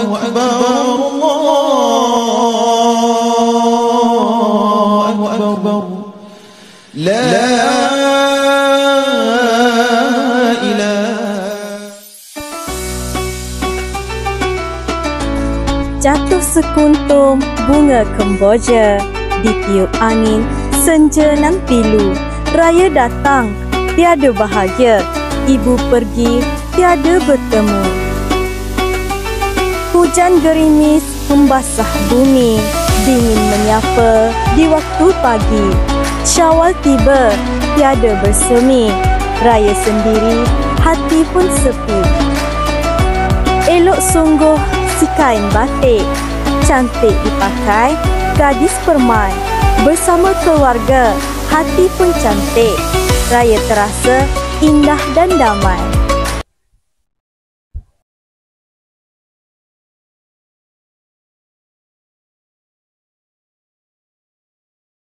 أكبر لا Jatuh sekuntum bunga Kemboja, ditiup angin senja nan pilu. Raya datang, tiada bahagia. Ibu pergi, tiada bertemu. Hujan gerimis membasah bumi, dingin menyapa di waktu pagi. Syawal tiba, tiada bersemi. Raya sendiri, hati pun sepi. Elok sungguh si kain batik, cantik dipakai gadis permai. Bersama keluarga, hati pun cantik. Raya terasa indah dan damai.